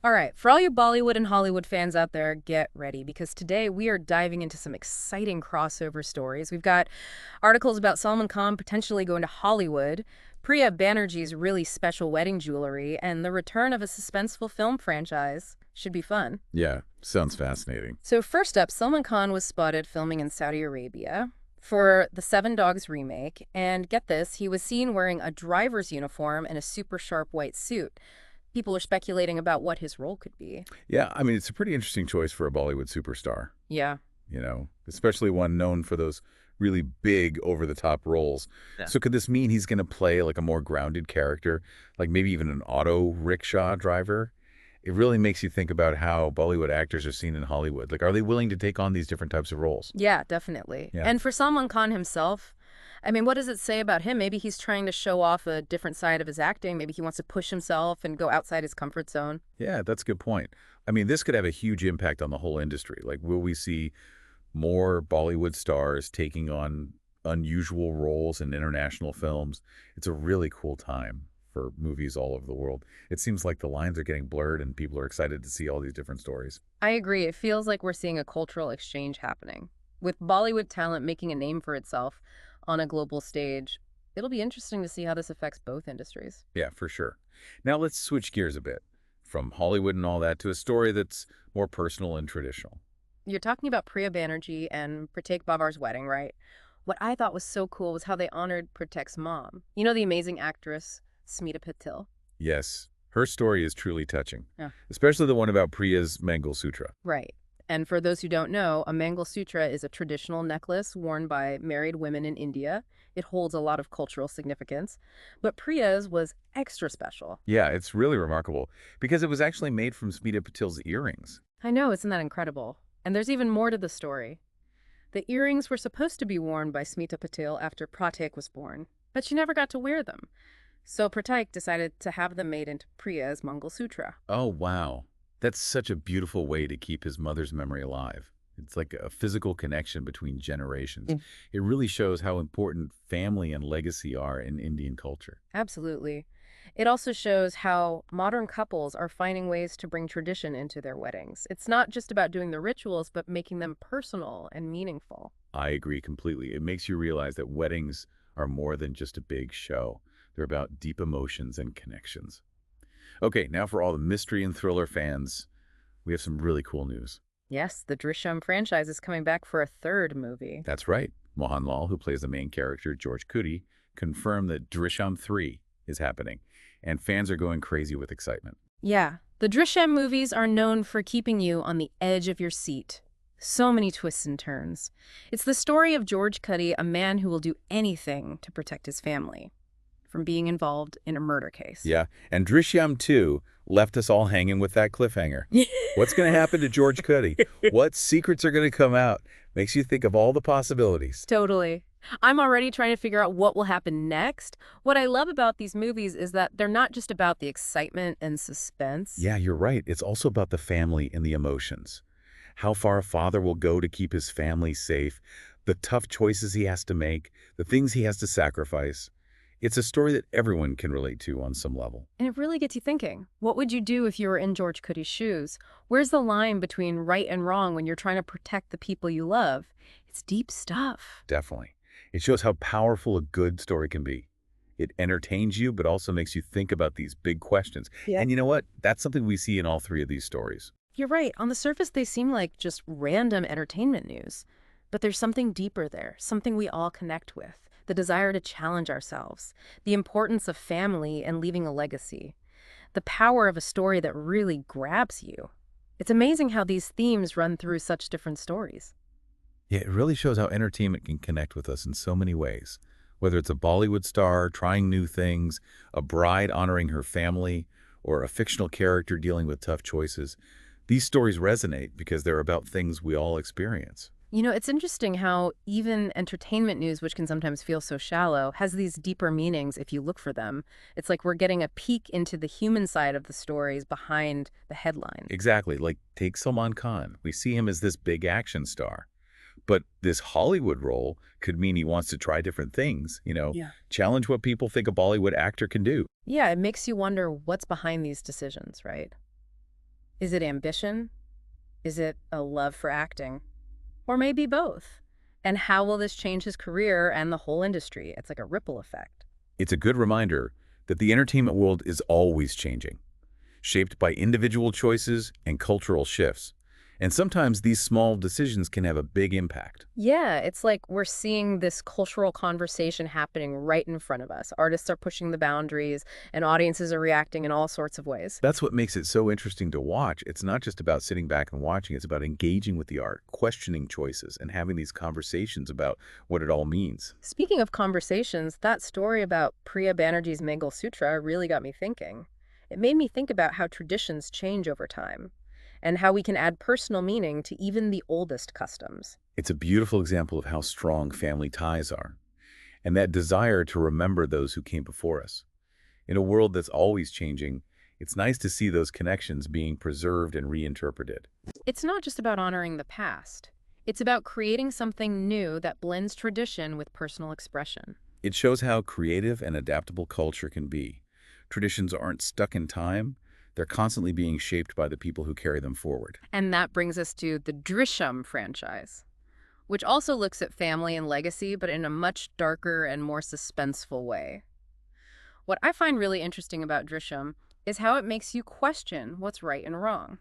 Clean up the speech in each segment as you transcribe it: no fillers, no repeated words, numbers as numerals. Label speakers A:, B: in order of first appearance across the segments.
A: All right, for all you Bollywood and Hollywood fans out there, get ready because today we are diving into some exciting crossover stories. We've got articles about Salman Khan potentially going to Hollywood, Priya Banerjee's really special wedding jewelry, and the return of a suspenseful film franchise. Should be fun.
B: Yeah, sounds fascinating.
A: So first up, Salman Khan was spotted filming in Saudi Arabia for the Seven Dogs remake, and get this, he was seen wearing a driver's uniform and a super sharp white suit. People are speculating about what his role could be.
B: Yeah, I mean, it's a pretty interesting choice for a Bollywood superstar,
A: Yeah.
B: especially one known for those really big over-the-top roles.
A: Yeah.
B: So could this mean he's going to play like a more grounded character, like maybe even an auto rickshaw driver? It really makes you think about how Bollywood actors are seen in Hollywood. Like, are they willing to take on these different types of roles?
A: Yeah, definitely.
B: Yeah.
A: And for Salman Khan himself, I mean, what does it say about him? Maybe he's trying to show off a different side of his acting. Maybe he wants to push himself and go outside his comfort zone.
B: Yeah, that's a good point. I mean, this could have a huge impact on the whole industry. Like, will we see more Bollywood stars taking on unusual roles in international films? It's a really cool time for movies all over the world. It seems like the lines are getting blurred and people are excited to see all these different stories.
A: I agree. It feels like we're seeing a cultural exchange happening. With Bollywood talent making a name for itself on a global stage, it'll be interesting to see how this affects both industries.
B: Yeah, for sure. Now let's switch gears a bit from Hollywood and all that to a story that's more personal and traditional.
A: You're talking about Priya Banerjee and Prateik Babbar's wedding, right? What I thought was so cool was how they honored Prateik's mom. You know, the amazing actress, Smita Patil?
B: Yes, her story is truly touching,
A: Yeah.
B: especially the one about Priya's Mangalsutra.
A: Right. And for those who don't know, a Mangalsutra is a traditional necklace worn by married women in India. It holds a lot of cultural significance. But Priya's was extra special.
B: Yeah, it's really remarkable because it was actually made from Smita Patil's earrings.
A: I know, isn't that incredible? And there's even more to the story. The earrings were supposed to be worn by Smita Patil after Prateik was born, but she never got to wear them. So Prateik decided to have them made into Priya's Mangalsutra.
B: Oh, wow. That's such a beautiful way to keep his mother's memory alive. It's like a physical connection between generations.
A: Mm.
B: It really shows how important family and legacy are in Indian culture.
A: Absolutely. It also shows how modern couples are finding ways to bring tradition into their weddings. It's not just about doing the rituals, but making them personal and meaningful.
B: I agree completely. It makes you realize that weddings are more than just a big show. They're about deep emotions and connections. Okay, now for all the mystery and thriller fans, we have some really cool news.
A: Yes, the Drishyam franchise is coming back for a third movie.
B: That's right. Mohanlal, who plays the main character, George Cudi, confirmed that Drishyam 3 is happening, and fans are going crazy with excitement.
A: Yeah, the Drishyam movies are known for keeping you on the edge of your seat. So many twists and turns. It's the story of George Cudi, a man who will do anything to protect his family from being involved in a murder case.
B: Yeah, and Drishyam 2 left us all hanging with that cliffhanger. What's going to happen to George Cudi? What secrets are going to come out? Makes you think of all the possibilities.
A: Totally. I'm already trying to figure out what will happen next. What I love about these movies is that they're not just about the excitement and suspense.
B: Yeah, you're right. It's also about the family and the emotions. How far a father will go to keep his family safe, the tough choices he has to make, the things he has to sacrifice. It's a story that everyone can relate to on some level.
A: And it really gets you thinking. What would you do if you were in George Cody's shoes? Where's the line between right and wrong when you're trying to protect the people you love? It's deep stuff.
B: Definitely. It shows how powerful a good story can be. It entertains you, but also makes you think about these big questions.
A: Yeah.
B: And you know what? That's something we see in all three of these stories.
A: You're right. On the surface, they seem like just random entertainment news. But there's something deeper there, something we all connect with. The desire to challenge ourselves, the importance of family and leaving a legacy, the power of a story that really grabs you. It's amazing how these themes run through such different stories.
B: Yeah, it really shows how entertainment can connect with us in so many ways. Whether it's a Bollywood star trying new things, a bride honoring her family, or a fictional character dealing with tough choices, these stories resonate because they're about things we all experience.
A: You know, it's interesting how even entertainment news, which can sometimes feel so shallow, has these deeper meanings if you look for them. It's like we're getting a peek into the human side of the stories behind the headline.
B: Exactly, like take Salman Khan. We see him as this big action star. But this Hollywood role could mean he wants to try different things,
A: Yeah.
B: challenge what people think a Bollywood actor can do.
A: Yeah, it makes you wonder what's behind these decisions, right? Is it ambition? Is it a love for acting? Or maybe both? And how will this change his career and the whole industry? It's like a ripple effect.
B: It's a good reminder that the entertainment world is always changing, shaped by individual choices and cultural shifts. And sometimes these small decisions can have a big impact.
A: Yeah, it's like we're seeing this cultural conversation happening right in front of us. Artists are pushing the boundaries, and audiences are reacting in all sorts of ways.
B: That's what makes it so interesting to watch. It's not just about sitting back and watching. It's about engaging with the art, questioning choices, and having these conversations about what it all means.
A: Speaking of conversations, that story about Priya Banerjee's Mangalsutra really got me thinking. It made me think about how traditions change over time, and how we can add personal meaning to even the oldest customs.
B: It's a beautiful example of how strong family ties are, and that desire to remember those who came before us. In a world that's always changing, it's nice to see those connections being preserved and reinterpreted.
A: It's not just about honoring the past. It's about creating something new that blends tradition with personal expression.
B: It shows how creative and adaptable culture can be. Traditions aren't stuck in time, they're constantly being shaped by the people who carry them forward.
A: And that brings us to the Drishyam franchise, which also looks at family and legacy, but in a much darker and more suspenseful way. What I find really interesting about Drishyam is how it makes you question what's right and wrong.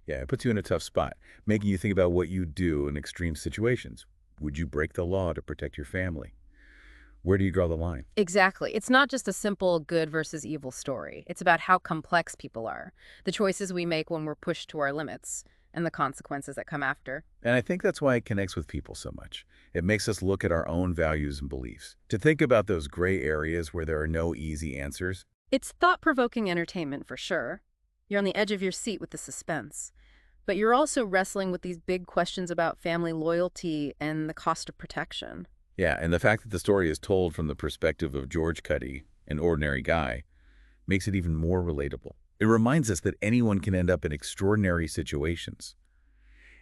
B: Yeah, it puts you in a tough spot, making you think about what you do in extreme situations. Would you break the law to protect your family? Where do you draw the line?
A: Exactly. It's not just a simple good versus evil story. It's about how complex people are, the choices we make when we're pushed to our limits, and the consequences that come after.
B: And I think that's why it connects with people so much. It makes us look at our own values and beliefs. To think about those gray areas where there are no easy answers.
A: It's thought-provoking entertainment for sure. You're on the edge of your seat with the suspense. But you're also wrestling with these big questions about family loyalty and the cost of protection.
B: Yeah, and the fact that the story is told from the perspective of George Cuddy, an ordinary guy, makes it even more relatable. It reminds us that anyone can end up in extraordinary situations,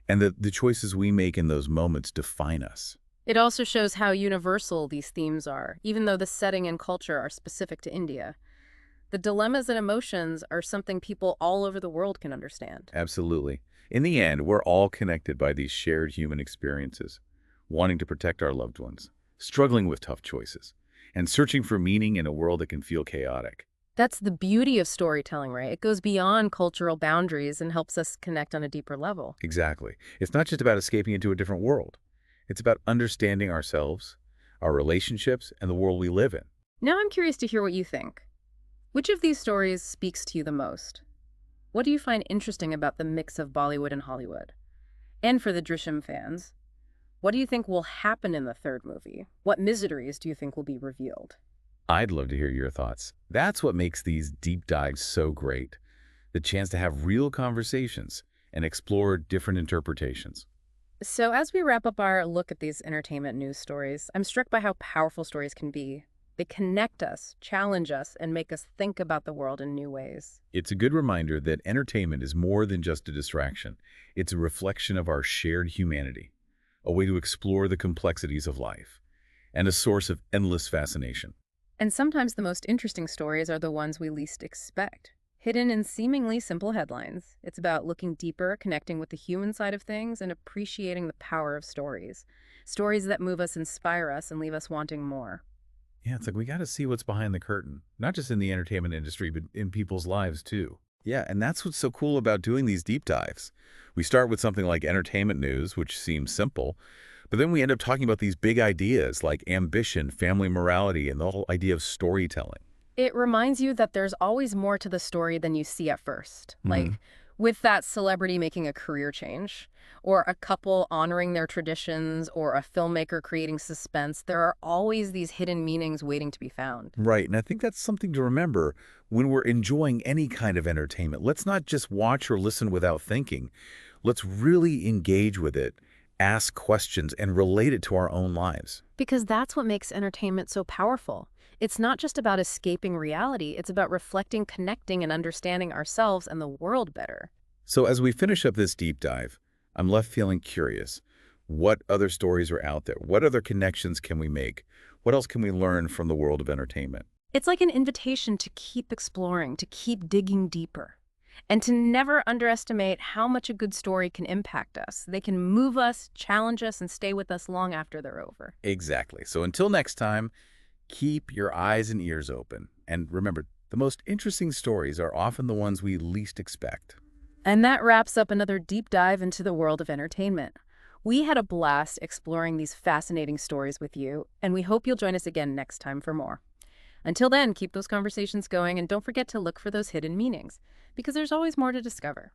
B: and that the choices we make in those moments define us.
A: It also shows how universal these themes are, even though the setting and culture are specific to India. The dilemmas and emotions are something people all over the world can understand.
B: Absolutely. In the end, we're all connected by these shared human experiences, wanting to protect our loved ones, struggling with tough choices, and searching for meaning in a world that can feel chaotic.
A: That's the beauty of storytelling, right? It goes beyond cultural boundaries and helps us connect on a deeper level.
B: Exactly. It's not just about escaping into a different world. It's about understanding ourselves, our relationships, and the world we live in.
A: Now I'm curious to hear what you think. Which of these stories speaks to you the most? What do you find interesting about the mix of Bollywood and Hollywood? And for the Drishyam fans, what do you think will happen in the third movie? What mysteries do you think will be revealed?
B: I'd love to hear your thoughts. That's what makes these deep dives so great. The chance to have real conversations and explore different interpretations.
A: So as we wrap up our look at these entertainment news stories, I'm struck by how powerful stories can be. They connect us, challenge us, and make us think about the world in new ways.
B: It's a good reminder that entertainment is more than just a distraction. It's a reflection of our shared humanity, a way to explore the complexities of life, and a source of endless fascination.
A: And sometimes the most interesting stories are the ones we least expect. Hidden in seemingly simple headlines, it's about looking deeper, connecting with the human side of things, and appreciating the power of stories. Stories that move us, inspire us, and leave us wanting more.
B: Yeah, it's like we got to see what's behind the curtain, not just in the entertainment industry, but in people's lives too. Yeah, and that's what's so cool about doing these deep dives. We start with something like entertainment news, which seems simple, but then we end up talking about these big ideas like ambition, family morality, and the whole idea of storytelling.
A: It reminds you that there's always more to the story than you see at first. Like with that celebrity making a career change, or a couple honoring their traditions, or a filmmaker creating suspense, there are always these hidden meanings waiting to be found.
B: Right, and I think that's something to remember when we're enjoying any kind of entertainment. Let's not just watch or listen without thinking. Let's really engage with it, ask questions, and relate it to our own lives.
A: Because that's what makes entertainment so powerful. It's not just about escaping reality, it's about reflecting, connecting, and understanding ourselves and the world better.
B: So as we finish up this deep dive, I'm left feeling curious. What other stories are out there? What other connections can we make? What else can we learn from the world of entertainment?
A: It's like an invitation to keep exploring, to keep digging deeper. And to never underestimate how much a good story can impact us. They can move us, challenge us, and stay with us long after they're over.
B: Exactly. So until next time, keep your eyes and ears open. And remember, the most interesting stories are often the ones we least expect.
A: And that wraps up another deep dive into the world of entertainment. We had a blast exploring these fascinating stories with you, and we hope you'll join us again next time for more. Until then, keep those conversations going and don't forget to look for those hidden meanings, because there's always more to discover.